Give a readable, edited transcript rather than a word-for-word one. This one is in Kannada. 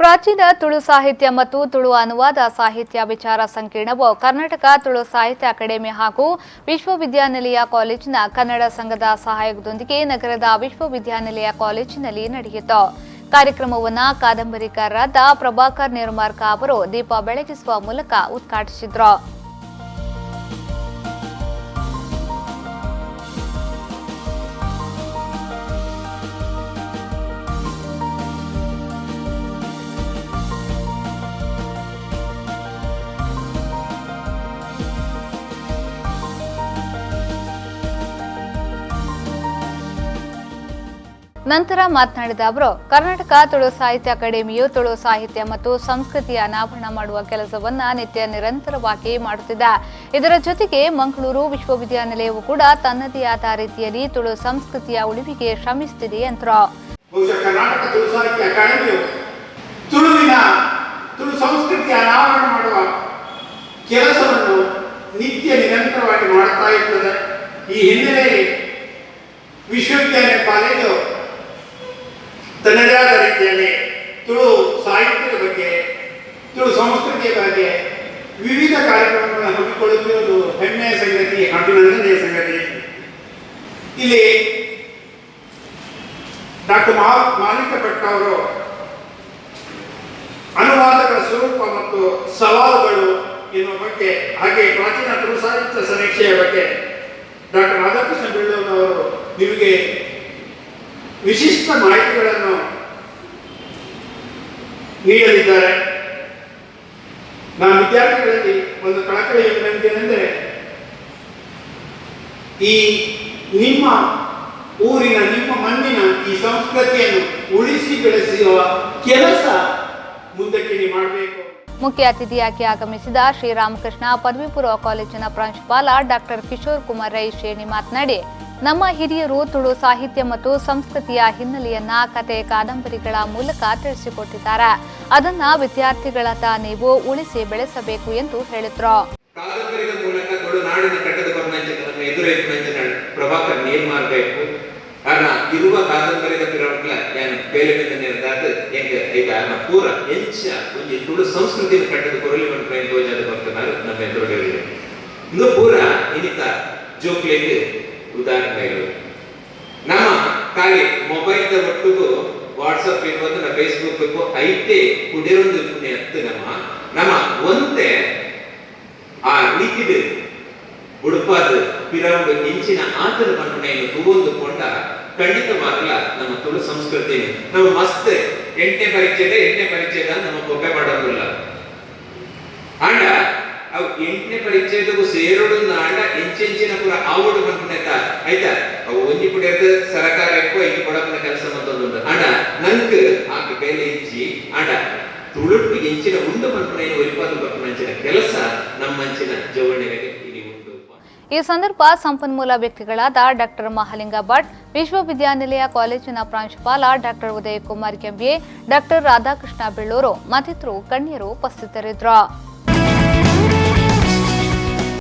ಪ್ರಾಚೀನ ತುಳು ಸಾಹಿತ್ಯ ಮತ್ತು ತುಳು ಅನುವಾದ ಸಾಹಿತ್ಯ ವಿಚಾರ ಸಂಕಿರಣವು ಕರ್ನಾಟಕ ತುಳು ಸಾಹಿತ್ಯ ಅಕಾಡೆಮಿ ಹಾಗೂ ವಿಶ್ವವಿದ್ಯಾನಿಲಯ ಕಾಲೇಜಿನ ಕನ್ನಡ ಸಂಘದ ಸಹಯೋಗದೊಂದಿಗೆ ನಗರದ ವಿಶ್ವವಿದ್ಯಾನಿಲಯ ಕಾಲೇಜಿನಲ್ಲಿ ನಡೆಯಿತು. ಕಾರ್ಯಕ್ರಮವನ್ನು ಕಾದಂಬರಿಕಾರರಾದ ಪ್ರಭಾಕರ್ ನಿರ್ಮಾರ್ಕ ಅವರು ದೀಪ ಬೆಳಗಿಸುವ ಮೂಲಕ ಉದ್ಘಾಟಿಸಿದರು. ನಂತರ ಮಾತನಾಡಿದ ಅವರು, ಕರ್ನಾಟಕ ತುಳು ಸಾಹಿತ್ಯ ಅಕಾಡೆಮಿಯು ತುಳು ಸಾಹಿತ್ಯ ಮತ್ತು ಸಂಸ್ಕೃತಿಯ ಅನಾವರಣ ಮಾಡುವ ಕೆಲಸವನ್ನ ನಿತ್ಯ ನಿರಂತರವಾಗಿ ಮಾಡುತ್ತಿದೆ. ಇದರ ಜೊತೆಗೆ ಮಂಗಳೂರು ವಿಶ್ವವಿದ್ಯಾನಿಲಯವು ಕೂಡ ತನ್ನದೇ ಆದ ರೀತಿಯಲ್ಲಿ ತುಳು ಸಂಸ್ಕೃತಿಯ ಉಳಿವಿಗೆ ಶ್ರಮಿಸುತ್ತಿದೆ ಎಂದರು. ಕರ್ನಾಟಕ ತುಳು ಸಾಹಿತ್ಯ ಅಕಾಡೆಮಿಯು ತುಳುವಿನ ತುಳು ಸಂಸ್ಕೃತಿಯ ಅನಾವರಣ ಮಾಡುವ ಕೆಲಸವನ್ನು ನಿತ್ಯ ನಿರಂತರವಾಗಿ ಮಾಡುತ್ತಾ ಇರ್ತದೆ. ಈ ಹಿನ್ನೆಲೆಯಲ್ಲಿ ವಿಶ್ವವಿದ್ಯಾಲಯ ಕಾಲೇಜು ತನ್ನದೇ ಆದ ರೀತಿಯಲ್ಲಿ ತುಳು ಸಾಹಿತ್ಯದ ಬಗ್ಗೆ, ತುಳು ಸಂಸ್ಕೃತಿಯ ಬಗ್ಗೆ ವಿವಿಧ ಕಾರ್ಯಕ್ರಮಗಳನ್ನು ಹಮ್ಮಿಕೊಳ್ಳುತ್ತಿರುವುದು ಹೆಮ್ಮೆಯ ಸಂಗತಿ, ಅಭಿನಂದನೆಯ ಸಂಗತಿ. ಇಲ್ಲಿ ಡಾಕ್ಟರ್ ಮಾಲಿಕ ಭಟ್ ಅವರು ಅನುವಾದಗಳ ಸ್ವರೂಪ ಮತ್ತು ಸವಾಲುಗಳು ಎನ್ನುವ ಬಗ್ಗೆ, ಹಾಗೆ ಪ್ರಾಚೀನ ತುಳು ಸಾಹಿತ್ಯ ಸಮೀಕ್ಷೆಯ ಬಗ್ಗೆ ಡಾಕ್ಟರ್ ರಾಧಾಕೃಷ್ಣ ಬೆಳ್ಳೂರವರು ನಿಮಗೆ ವಿಶಿಷ್ಟ ಮಾಹಿತಿಗಳನ್ನು ನೀಡಲಿದ್ದಾರೆ. ನಾನು ವಿದ್ಯಾರ್ಥಿಗಳಲ್ಲಿ ಒಂದು ಕಳಕಳಿ ಏನೆಂದರೆ, ಈ ನಿಮ್ಮ ಊರಿನ, ನಿಮ್ಮ ಮಣ್ಣಿನ ಈ ಸಂಸ್ಕೃತಿಯನ್ನು ಉಳಿಸಿ ಬೆಳೆಸುವ ಕೆಲಸ ಮುಂದಕ್ಕೆ ನೀವು ಮಾಡಬೇಕು. ಮುಖ್ಯ ಅತಿಥಿಯಾಗಿ ಆಗಮಿಸಿದ ಶ್ರೀರಾಮಕೃಷ್ಣ ಪದವಿ ಪೂರ್ವ ಕಾಲೇಜಿನ ಪ್ರಾಂಶುಪಾಲ ಡಾಕ್ಟರ್ ಕಿಶೋರ್ ಕುಮಾರ್ ರೈ ಶ್ರೇಣಿ ಮಾತನಾಡಿ, ನಮ್ಮ ಹಿರಿಯರು ತುಳು ಸಾಹಿತ್ಯ ಮತ್ತು ಸಂಸ್ಕೃತಿಯ ಹಿನ್ನೆಲೆಯನ್ನ ಕತೆ ಕಾದಂಬರಿಗಳ ಮೂಲಕ ತಿಳಿಸಿಕೊಟ್ಟಿದ್ದಾರೆ. ಅದನ್ನ ವಿದ್ಯಾರ್ಥಿಗಳಾದ ನೀವು ಉಳಿಸಿ ಬೆಳೆಸಬೇಕು ಎಂದು ಹೇಳಿದ್ರು. ಕಾದಂಬರಿಗಳ ಮೂಲಕ ತುಳುನಾಡಿನ ಕಟ್ಟದ ನಮ್ಮ ಎದುರು ಪ್ರಭಾಕರ್ ನೀರ್ ಮಾಡಬೇಕು. ಕಾರಣ ಇರುವ ಕಾದಂಬರಿದ ಪಿರವಟ್ಲ ಏನು ಬೇಲೆ ಮೇಲೆ ನಿರ್ದಾದ ಎಂಗೆ ಈಗ ಪೂರ ಎಂಚ ಒಂದು ತುಳು ಸಂಸ್ಕೃತಿನ ಕಟ್ಟದ ಕೊರಲಿ ಬಂದು ತೋಜಾದ ಬರ್ತಾರೆ ನಮ್ಮ ಎದುರುಗಳಿವೆ. ಇನ್ನು ಪೂರ ಇನಿತ ಜೋಕ್ಲಿಗೆ ಉದಾಹರಣೆಗಳು ನಮ್ಮ ಖಾಲಿ ಮೊಬೈಲ್ ಒಟ್ಟಿಗೂ ವಾಟ್ಸಪ್ ಇರ್ಬೋದು, ನಮ್ಮ ಫೇಸ್ಬುಕ್ ಐತೆ ಕುಡಿಯೊಂದು ಪುಣ್ಯ ಹತ್ತು ನಮ್ಮ ಒಂದೇ ಆ ರೀತಿದು ಉಡುಪಾದ ಪಿರವುಡು ಇಂಚಿನ ಆತನ ಬಣ್ಣೆಯನ್ನು ತೂಗೊಂದುಕೊಂಡ ಖಂಡಿತವಾಗಲ ನಮ್ಮ ತುಳು ಸಂಸ್ಕೃತಿ ನಾವು ಮಸ್ತ್ ಎಂಟನೇ ಪರಿಚಯದ ನಮ್ಮ ಕೊಬ್ಬೆ ಮಾಡೋದಿಲ್ಲ. ಆಂಡ ಅವು ಎಂಟನೇ ಪರಿಚಯದವು ಸೇರೋಡು ಆಂಡ ಎಂಚಿನ ಪುರ ಆವಡು ಬಂದ್ಬಿಟ್ಟ ಆಯ್ತಾ. ಅವು ಒಂಜಿ ಪುಡಿಯದ ಸರಕಾರ ఎక్కువ ಈ ಕೊಡಪನ ಕೆಲಸ ಮತ್ತೊಂದು ಆಂಡ ನಂಗೆ ಆಗ ಕೈಲಿ ಇಚ್ಚಿ ಆಂಡ ತುಳುಟ್ಟು ಎಂಚಿನ ಉಂಡು ಬಂದ್ಬಿಟ್ಟು ಒಲಿಪಾದು ಬಂದ್ಬಿಟ್ಟಿನ ಕೆಲಸ ನಮ್ಮಂಚಿನ ಜೋಡಣೆಗೆ ಈ ಸಂದರ್ಭ ಸಂಪನ್ಮೂಲ ವ್ಯಕ್ತಿಗಳಾದ ಡಾಕ್ಟರ್ ಮಹಾಲಿಂಗ ಭಟ್, ವಿಶ್ವವಿದ್ಯಾನಿಲಯ ಕಾಲೇಜಿನ ಪ್ರಾಂಶುಪಾಲ ಡಾಕ್ಟರ್ ಉದಯಕುಮಾರ್ ಕೆಂಬಿಯೆ, ಡಾಕ್ಟರ್ ರಾಧಾಕೃಷ್ಣ ಬೆಳ್ಳೂರು ಮತ್ತಿತರರು ಗಣ್ಯರು ಉಪಸ್ಥಿತರಿದ್ದರು.